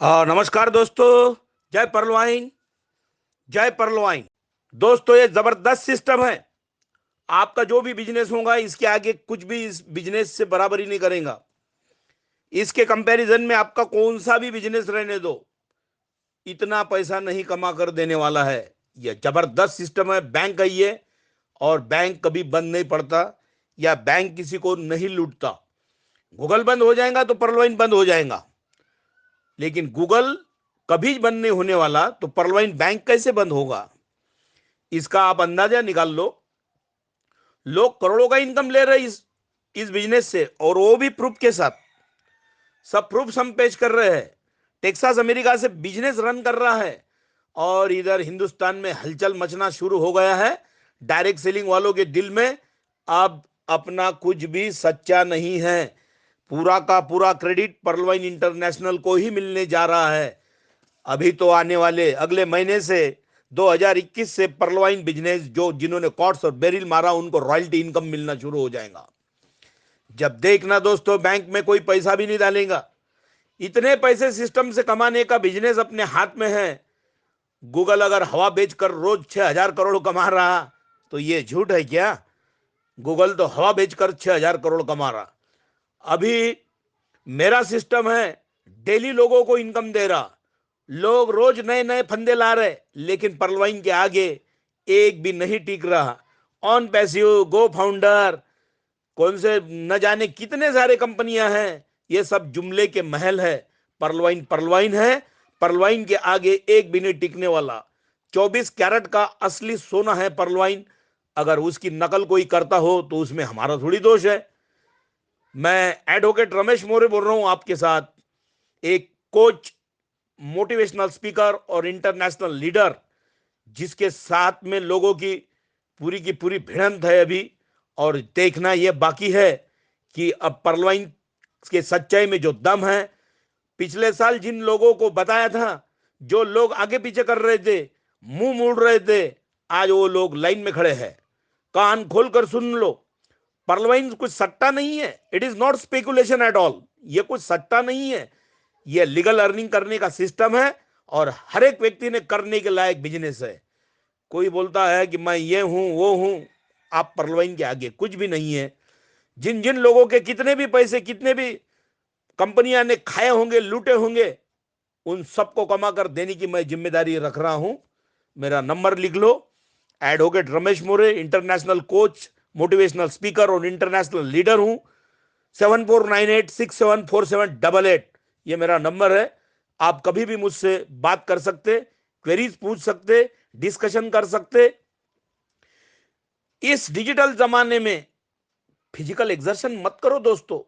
नमस्कार दोस्तों। जय परलवाइन। जय परलवाइन। दोस्तों, ये जबरदस्त सिस्टम है। आपका जो भी बिजनेस होगा इसके आगे कुछ भी इस बिजनेस से बराबरी नहीं करेगा। इसके कंपैरिजन में आपका कौन सा भी बिजनेस रहने दो, इतना पैसा नहीं कमा कर देने वाला है। ये जबरदस्त सिस्टम है। बैंक है ये, और बैंक कभी बंद नहीं पड़ता, या बैंक किसी को नहीं लूटता। गूगल बंद हो जाएगा तो परलवाइन बंद हो जाएगा, लेकिन गूगल कभी बंद नहीं होने वाला, तो परलवाइन बैंक कैसे बंद होगा? इसका आप अंदाजा निकाल लो। लोग करोड़ों का इनकम ले रहे हैं इस बिजनेस से, और वो भी प्रूफ के साथ। सब प्रूफ हम पेश कर रहे हैं। टेक्सास अमेरिका से बिजनेस रन कर रहा है, और इधर हिंदुस्तान में हलचल मचना शुरू हो गया है। डायरेक्ट सेलिंग वालों के दिल में अब अपना कुछ भी सच्चा नहीं है। पूरा का पूरा क्रेडिट परलवाइन इंटरनेशनल को ही मिलने जा रहा है। अभी तो आने वाले अगले महीने से 2021 से परलवाइन बिजनेस, जो जिन्होंने कॉट्स और बेरिल मारा, उनको रॉयल्टी इनकम मिलना शुरू हो जाएगा। जब देखना दोस्तों, बैंक में कोई पैसा भी नहीं डालेगा। इतने पैसे सिस्टम से कमाने का बिजनेस अपने हाथ में है। गूगल अगर हवा बेचकर रोज 6,000 करोड़ कमा रहा, तो ये झूठ है क्या? गूगल तो हवा बेचकर 6,000 करोड़ कमा रहा। अभी मेरा सिस्टम है, डेली लोगों को इनकम दे रहा। लोग रोज नए नए फंदे ला रहे, लेकिन परलवाइन के आगे एक भी नहीं टिक रहा। ऑन पैसिव, गो फाउंडर, कौन से न जाने कितने सारे कंपनियां हैं, ये सब जुमले के महल है। परलवाइन परलवाइन है। परलवाइन के आगे एक भी नहीं टिकने वाला। 24 कैरेट का असली सोना है परलवाइन। अगर उसकी नकल कोई करता हो तो उसमें हमारा थोड़ी दोष है। मैं एडवोकेट रमेश मोरे बोल रहा हूं आपके साथ, एक कोच, मोटिवेशनल स्पीकर और इंटरनेशनल लीडर, जिसके साथ में लोगों की पूरी भिड़ंत है अभी। और देखना यह बाकी है कि अब परलवाइन के सच्चाई में जो दम है। पिछले साल जिन लोगों को बताया था, जो लोग आगे पीछे कर रहे थे, मुंह मोड़ रहे थे, आज वो लोग लाइन में खड़े हैं। कान खोलकर सुन लो। परलवाइन कुछ सट्टा नहीं है। It is not speculation at all. ये कुछ सट्टा नहीं है। ये लीगल अर्निंग करने का सिस्टम है, और हर एक व्यक्ति ने करने के लायक बिजनेस है। कोई बोलता है कि मैं ये हूं वो हूं, आप परलवाइन के आगे कुछ भी नहीं है। जिन जिन लोगों के कितने भी पैसे, कितने भी कंपनियां ने खाए होंगे, लूटे होंगे, उन सबको कमा कर देने की मैं जिम्मेदारी रख रहा हूं। मेरा नंबर लिख लो। एडवोकेट रमेश मोरे, इंटरनेशनल कोच, मोटिवेशनल स्पीकर और इंटरनेशनल लीडर हूं। 7498674788, ये मेरा नंबर है। आप कभी भी मुझसे बात कर सकते, क्वेरीज पूछ सकते, डिस्कशन कर सकते। इस डिजिटल जमाने में फिजिकल एक्सर्शन मत करो दोस्तों।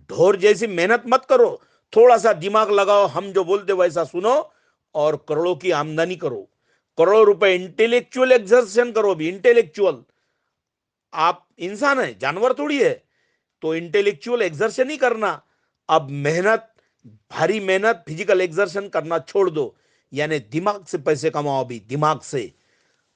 ढोर जैसी मेहनत मत करो। थोड़ा सा दिमाग लगाओ, हम जो बोलते वैसा सुनो, और करोड़ों की आमदनी करो। करोड़ों रुपए इंटेलेक्चुअल एक्सर्शन करो। भी इंटेलेक्चुअल, आप इंसान है, जानवर थोड़ी है। तो इंटेलेक्चुअल एक्सर्शन ही करना। अब मेहनत, भारी मेहनत, फिजिकल एक्सर्शन करना छोड़ दो। यानी दिमाग से पैसे कमाओ। भी दिमाग से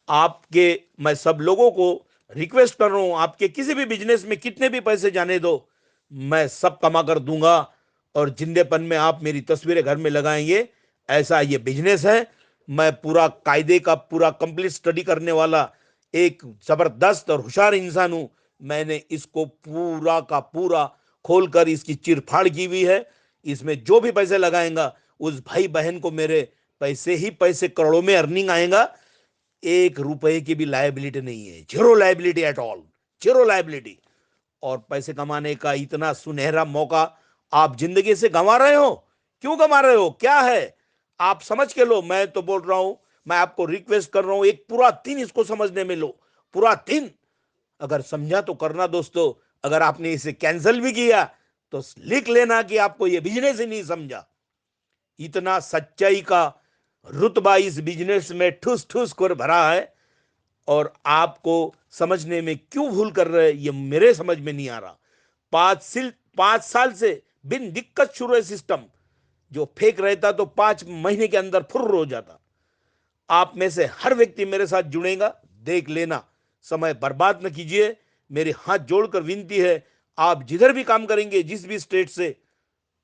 आपके, मैं सब लोगों को रिक्वेस्ट कर रहा हूं, आपके किसी भी बिजनेस में कितने भी पैसे जाने दो, मैं सब कमा कर दूंगा। और जिंदेपन में आप मेरी तस्वीरें घर में लगाएंगे। ऐसा ये बिजनेस है। मैं पूरा कायदे का पूरा कंप्लीट स्टडी करने वाला एक जबरदस्त और होशियार इंसान हूं। मैंने इसको पूरा का पूरा खोलकर इसकी चिरफाड़ की हुई है। इसमें जो भी पैसे लगाएगा, उस भाई बहन को मेरे पैसे ही पैसे, करोड़ों में अर्निंग आएगा। एक रुपए की भी लायबिलिटी नहीं है। Zero liability at all. Zero liability. और पैसे कमाने का इतना सुनहरा मौका आप जिंदगी से गंवा रहे हो। क्यों गंवा रहे हो? क्या है? आप समझ के लो। मैं तो बोल रहा हूं, मैं आपको रिक्वेस्ट कर रहा हूं, एक पूरा दिन इसको समझने में लो। पूरा दिन। अगर समझा तो करना दोस्तों। अगर आपने इसे कैंसिल भी किया तो लिख लेना कि आपको यह बिजनेस ही नहीं समझा। इतना सच्चाई का रुतबा इस बिजनेस में ठूस ठूस कर भरा है। और आपको समझने में क्यों भूल कर रहे हैं, ये मेरे समझ में नहीं आ रहा। 5 साल से बिन दिक्कत शुरू है सिस्टम। जो फेक रहता तो 5 महीने के अंदर फुर्र हो जाता। आप में से हर व्यक्ति मेरे साथ जुड़ेगा, देख लेना। समय बर्बाद न कीजिए। मेरे हाथ जोड़कर विनती है, आप जिधर भी काम करेंगे, जिस भी स्टेट से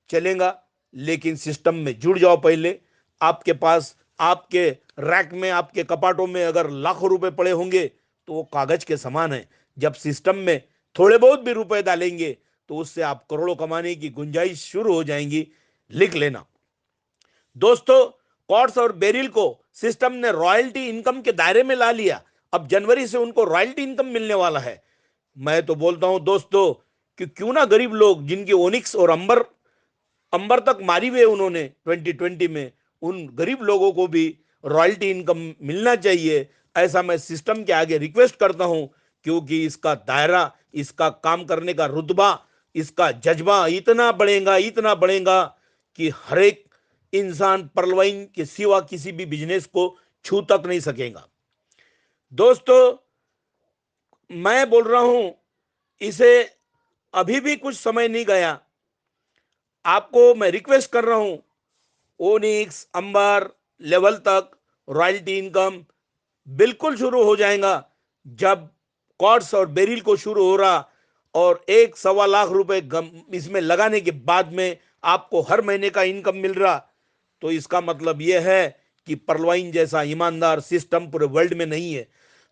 चलेगा, लेकिन सिस्टम में जुड़ जाओ पहले। आपके पास, आपके रैक में, आपके कपाटों में अगर लाखों रुपए पड़े होंगे तो वो कागज के समान है। जब सिस्टम में थोड़े बहुत भी रुपए डालेंगे तो उससे आप करोड़ों कमाने की गुंजाइश शुरू हो जाएंगी। लिख लेना दोस्तों। कॉर्ड्स और बेरिल को सिस्टम ने रॉयल्टी इनकम के दायरे में ला लिया। अब जनवरी से उनको रॉयल्टी इनकम मिलने वाला है। मैं तो बोलता हूं दोस्तों कि क्यों ना गरीब लोग जिनकी ओनिक्स और अंबर अंबर तक मारी हुई उन्होंने 2020 में, उन गरीब लोगों को भी रॉयल्टी इनकम मिलना चाहिए। ऐसा मैं सिस्टम के आगे रिक्वेस्ट करता हूं, क्योंकि इसका दायरा, इसका काम करने का रुतबा, इसका जज्बा इतना बढ़ेगा कि हर एक इंसान परलवाइन के सिवा किसी भी बिजनेस को छू तक नहीं सकेगा। दोस्तों मैं बोल रहा हूं, इसे अभी भी कुछ समय नहीं गया। आपको मैं रिक्वेस्ट कर रहा हूं, ओनिक्स अंबर लेवल तक रॉयल्टी इनकम बिल्कुल शुरू हो जाएगा। जब कॉर्ड्स और बेरिल को शुरू हो रहा और 1-1.25 लाख रुपए इसमें लगाने के बाद में आपको हर महीने का इनकम मिल रहा, तो इसका मतलब यह है कि परलवाइन जैसा ईमानदार सिस्टम पूरे वर्ल्ड में नहीं है।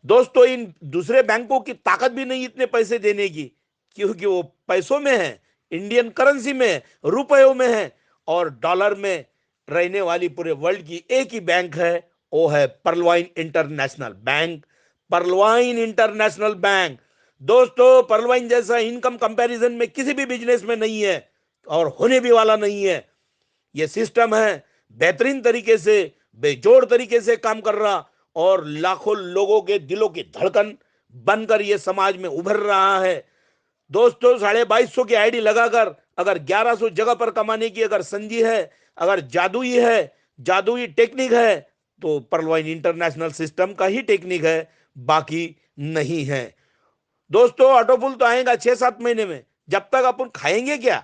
दोस्तों इन दूसरे बैंकों की ताकत भी नहीं इतने पैसे देने की, क्योंकि वो पैसों में है, इंडियन करेंसी में है, रुपयों में है, और डॉलर में रहने वाली पूरे वर्ल्ड की एक ही बैंक है, वो है परलवाइन इंटरनेशनल बैंक। परलवाइन इंटरनेशनल बैंक दोस्तों, परलवाइन जैसा इनकम कंपैरिजन में किसी भी बिजनेस में नहीं है और होने भी वाला नहीं है। यह सिस्टम है बेहतरीन तरीके से, बेजोड़ तरीके से काम कर रहा और लाखों लोगों के दिलों की धड़कन बनकर यह समाज में उभर रहा है। दोस्तों 2250 की आईडी लगाकर अगर 1100 जगह पर कमाने की अगर संधि है, अगर जादुई टेक्निक है, तो परलवाइन इंटरनेशनल सिस्टम का ही टेक्निक है, बाकी नहीं है। दोस्तों ऑटोपुल तो आएगा 6-7 महीने में, जब तक अपन खाएंगे क्या?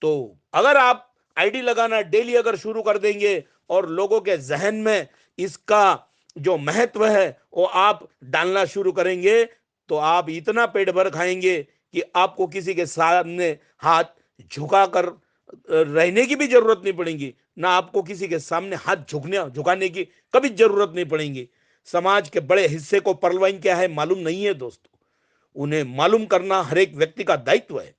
तो अगर आप आईडी लगाना डेली अगर शुरू कर देंगे और लोगों के जहन में इसका जो महत्व है वो आप डालना शुरू करेंगे, तो आप इतना पेट भर खाएंगे कि आपको किसी के सामने हाथ झुकाकर रहने की भी जरूरत नहीं पड़ेगी, ना आपको किसी के सामने हाथ झुकाने की कभी जरूरत नहीं पड़ेगी। समाज के बड़े हिस्से को परलवाइन क्या है मालूम नहीं है दोस्तों, उन्हें मालूम करना हर एक व्यक्ति का दायित्व है।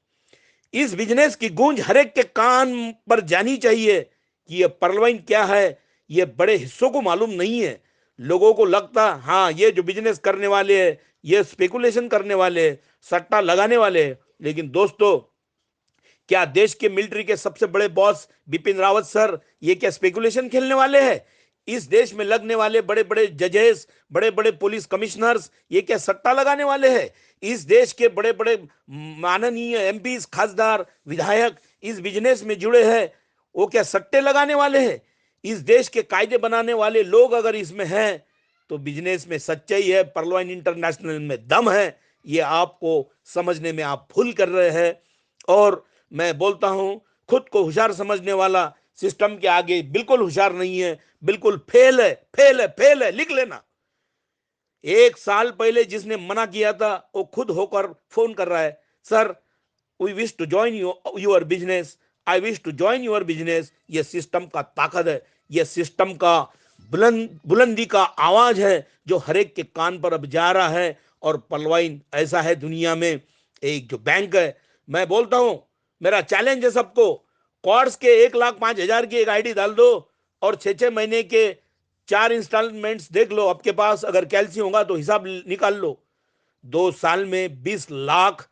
इस बिजनेस की गूंज हर एक के कान पर जानी चाहिए कि यह परलवाइन क्या है। यह बड़े हिस्सों को मालूम नहीं है। लोगों को लगता हाँ ये जो बिजनेस करने वाले हैं ये स्पेकुलेशन करने वाले, सट्टा लगाने वाले, लेकिन दोस्तों क्या देश के मिलिट्री के सबसे बड़े बॉस बिपिन रावत सर ये क्या स्पेकुलेशन खेलने वाले हैं? इस देश में लगने वाले बड़े बड़े जजेस, बड़े बड़े पुलिस कमिश्नर्स ये क्या सट्टा लगाने वाले हैं? इस देश के बड़े बड़े माननीय एमपी, खासदार, विधायक इस बिजनेस में जुड़े हैं, वो क्या सट्टे लगाने वाले हैं? इस देश के कायदे बनाने वाले लोग अगर इसमें हैं तो बिजनेस में सच्चाई है, परलवाइन इंटरनेशनल में दम है, ये आपको समझने में आप भूल कर रहे हैं। और मैं बोलता हूं खुद को होशियार समझने वाला सिस्टम के आगे बिल्कुल होशियार नहीं है, बिल्कुल फेल है, फेल है, फेल है। लिख लेना। 1 साल पहले जिसने मना किया था वो खुद होकर फोन कर रहा है, sir we wish to join your business, I wish to join your business. ये सिस्टम का ताकत है, ये सिस्टम का बुलंदी का आवाज है जो हर एक के कान पर अब जा रहा है। और परलवाइन ऐसा है दुनिया में एक जो बैंक है। मैं बोलता हूं मेरा चैलेंज है सबको, कॉर्ड्स के 1,05,000 की एक आईडी डाल दो और 6-6 महीने के 4 इंस्टॉलमेंट्स देख लो। आपके पास अगर कैल्सी होगा तो हिसाब निकाल लो, 2 साल में 20 लाख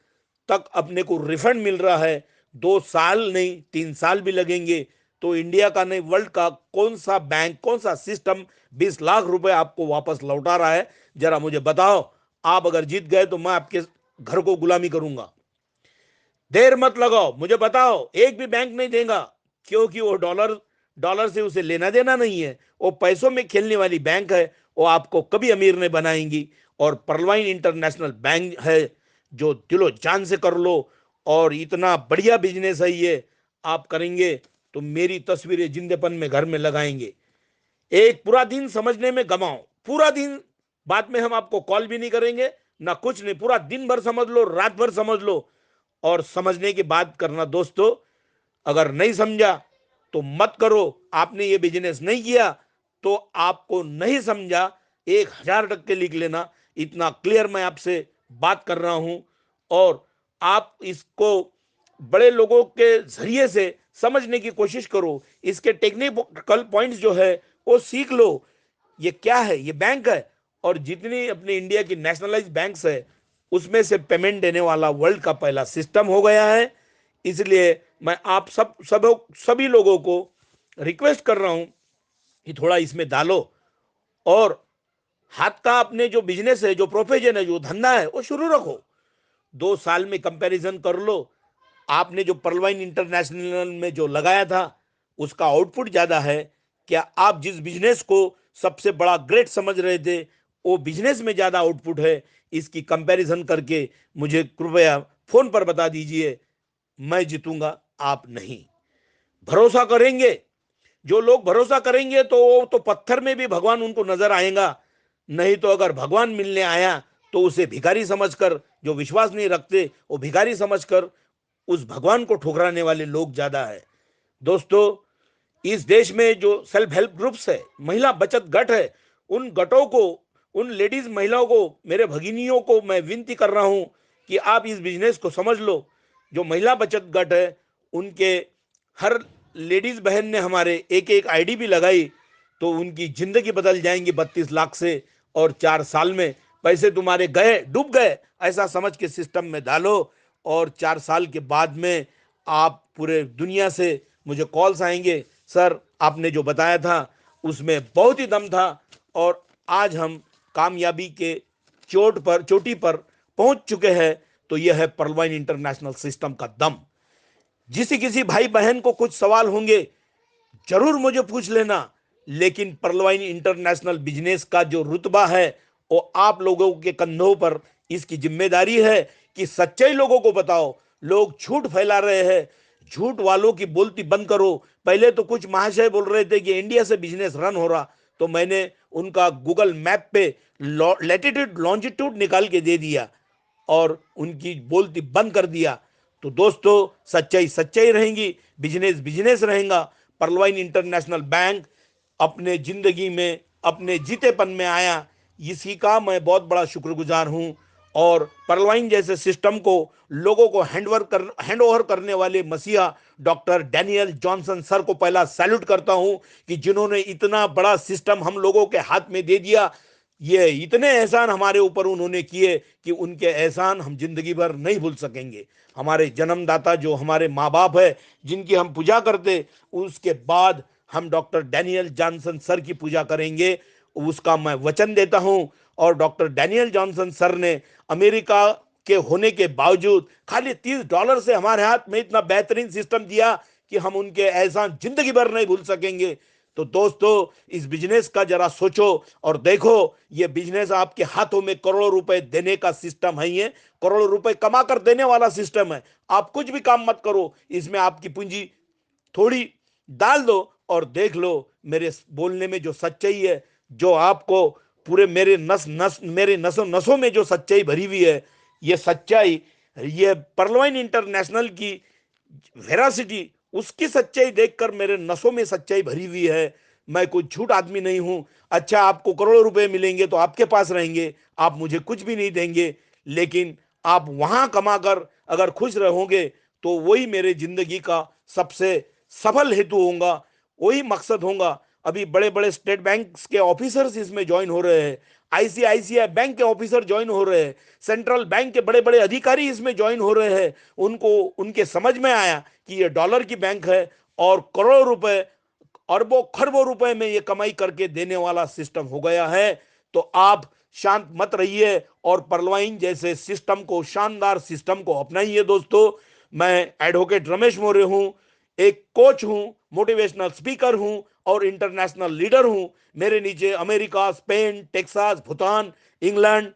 तक अपने को रिफंड मिल रहा है। 2 साल नहीं 3 साल भी लगेंगे तो इंडिया का नहीं वर्ल्ड का कौन सा बैंक, कौन सा सिस्टम 20 लाख रुपए आपको वापस लौटा रहा है? जरा मुझे बताओ। आप अगर जीत गए तो मैं आपके घर को गुलामी करूंगा। देर मत लगाओ, मुझे बताओ। एक भी बैंक नहीं देगा, क्योंकि वो डॉलर डॉलर से उसे लेना देना नहीं है, वो पैसों में खेलने वाली बैंक है, वो आपको कभी अमीर नहीं बनाएंगी। और परलवाइन इंटरनेशनल बैंक है जो दिलो जान से कर लो, और इतना बढ़िया बिजनेस है ये, आप करेंगे तो मेरी तस्वीरें जिंदेपन में घर में लगाएंगे। एक पूरा दिन समझने में गमाओ, पूरा दिन। बाद में हम आपको कॉल भी नहीं करेंगे ना कुछ नहीं, पूरा दिन भर समझ लो, रात भर समझ लो और समझने की बात करना। दोस्तों अगर नहीं समझा तो मत करो। आपने ये बिजनेस नहीं किया तो आपको नहीं समझा, 1000 टक्के लिख लेना। इतना क्लियर मैं आपसे बात कर रहा हूं। और आप इसको बड़े लोगों के जरिए से समझने की कोशिश करो। इसके टेक्निकल पॉइंट्स जो है वो सीख लो। ये क्या है? ये बैंक है, और जितनी अपनी इंडिया की नेशनलाइज बैंक्स है उसमें से पेमेंट देने वाला वर्ल्ड का पहला सिस्टम हो गया है। इसलिए मैं आप सभी लोगों को रिक्वेस्ट कर रहा हूं कि थोड़ा इसमें डालो, और हाथ का अपने जो बिजनेस है, जो प्रोफेशन है, जो धंधा है, वो शुरू रखो। 2 साल में कंपैरिजन कर लो। आपने जो पर्लवाइन इंटरनेशनल में जो लगाया था उसका आउटपुट ज्यादा है, क्या आप जिस बिजनेस को सबसे बड़ा ग्रेट समझ रहे थे वो बिजनेस में ज्यादा आउटपुट है? इसकी कंपैरिजन करके मुझे कृपया फोन पर बता दीजिए। मैं जीतूंगा, आप नहीं। भरोसा करेंगे, जो लोग भरोसा करेंगे तो पत्थर में भी भगवान उनको नजर आएगा। नहीं तो अगर भगवान मिलने आया तो उसे भिखारी समझकर, जो विश्वास नहीं रखते वो भिखारी समझकर उस भगवान को ठुकराने वाले लोग ज्यादा है। दोस्तों, इस देश में जो सेल्फ हेल्प ग्रुप्स है, महिला बचत गट है, उन गटों को, उन लेडीज महिलाओं को, मेरे भगिनियों को मैं विनती कर रहा हूं कि आप इस बिजनेस को समझ लो। जो महिला बचत गट है उनके हर लेडीज बहन ने हमारे एक एक आईडी भी लगाई तो उनकी जिंदगी बदल जाएंगी 32 लाख से। और 4 साल में पैसे तुम्हारे गए, डूब गए, ऐसा समझ के सिस्टम में डालो। और 4 साल के बाद में आप पूरे दुनिया से मुझे कॉल्स आएंगे, सर आपने जो बताया था उसमें बहुत ही दम था, और आज हम कामयाबी के चोटी पर पहुंच चुके हैं। तो यह है पर्लवाइन इंटरनेशनल सिस्टम का दम। जिस किसी भाई बहन को कुछ सवाल होंगे जरूर मुझे पूछ लेना। लेकिन पर्लवाइन इंटरनेशनल बिजनेस का जो रुतबा है वो आप लोगों के कंधों पर, इसकी जिम्मेदारी है कि सच्चाई लोगों को बताओ। लोग झूठ फैला रहे हैं, झूठ वालों की बोलती बंद करो। पहले तो कुछ महाशय बोल रहे थे कि इंडिया से बिजनेस रन हो रहा, तो मैंने उनका गूगल मैप पे लैटिट्यूड लॉन्जिट्यूड निकाल के दे दिया और उनकी बोलती बंद कर दिया। तो दोस्तों, सच्चाई सच्चाई रहेंगी, बिजनेस बिजनेस रहेगा। पर्लवाइन इंटरनेशनल बैंक अपने जिंदगी में अपने जीतेपन में आया, इसी का मैं बहुत बड़ा शुक्रगुजार हूं। और पर्लवाइन जैसे सिस्टम को लोगों को हैंड ओवर करने वाले मसीहा डॉक्टर डैनियल जॉनसन सर को पहला सैल्यूट करता हूं कि जिन्होंने इतना बड़ा सिस्टम हम लोगों के हाथ में दे दिया। ये इतने एहसान हमारे ऊपर उन्होंने किए कि उनके एहसान हम जिंदगी भर नहीं भूल सकेंगे। हमारे जन्मदाता जो हमारे माँ बाप है, जिनकी हम पूजा करते, उसके बाद हम डॉक्टर डैनियल जॉनसन सर की पूजा करेंगे, उसका मैं वचन देता हूं। और डॉक्टर डैनियल जॉनसन सर ने अमेरिका के होने के बावजूद खाली $30 से हमारे हाथ में इतना बेहतरीन सिस्टम दिया कि हम उनके एहसान जिंदगी भर नहीं भूल सकेंगे। तो दोस्तों, इस बिजनेस का जरा सोचो और देखो। ये बिजनेस आपके हाथों में करोड़ों रुपए देने का सिस्टम है। ये करोड़ों रुपए कमा कर देने वाला सिस्टम है। आप कुछ भी काम मत करो, इसमें आपकी पूंजी थोड़ी डाल दो और देख लो मेरे बोलने में जो सच्चाई है, जो आपको पूरे मेरे नसों नसों में जो सच्चाई भरी हुई है, ये सच्चाई, ये पर्लवाइन इंटरनेशनल की वेरासिटी, उसकी सच्चाई देखकर मेरे नसों में सच्चाई भरी हुई है। मैं कोई झूठ आदमी नहीं हूं। अच्छा, आपको करोड़ों रुपए मिलेंगे तो आपके पास रहेंगे, आप मुझे कुछ भी नहीं देंगे, लेकिन आप वहां कमाकर अगर खुश रहोगे तो वही मेरे जिंदगी का सबसे सफल हेतु होगा, वही मकसद होगा। अभी बड़े बड़े स्टेट बैंक के ऑफिसर्स इसमें ज्वाइन हो रहे हैं, आईसीआईसीआई बैंक के ऑफिसर ज्वाइन हो रहे हैं, सेंट्रल बैंक के बड़े बड़े अधिकारी इसमें ज्वाइन हो रहे हैं। उनको उनके समझ में आया कि ये डॉलर की बैंक है और करोड़ों रुपए, अरबों खरबों रुपए में ये कमाई करके देने वाला सिस्टम हो गया है। तो आप शांत मत रहिए और पर्लवाइन जैसे सिस्टम को, शानदार सिस्टम को अपनाइए। दोस्तों, मैं एडवोकेट रमेश मौर्य हूं, एक कोच हूं, मोटिवेशनल स्पीकर हूं और इंटरनेशनल लीडर हूं। मेरे नीचे America, Spain, Texas, Bhutan, England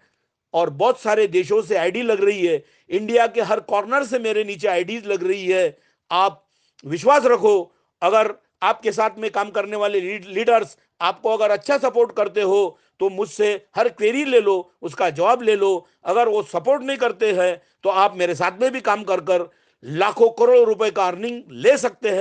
और बहुत सारे देशों से आईडी लग रही है। इंडिया के हर कॉर्नर से मेरे नीचे आईडीज लग रही है। आप विश्वास रखो, अगर आपके साथ में काम करने वाले लीडर्स आपको अगर अच्छा सपोर्ट करते हो तो मुझसे हर क्वेरी ले लो, उसका जवाब ले लो। अगर वो सपोर्ट नहीं करते हैं तो आप मेरे साथ में भी काम कर कर लाखों करोड़ों रुपए का अर्निंग ले सकते हैं।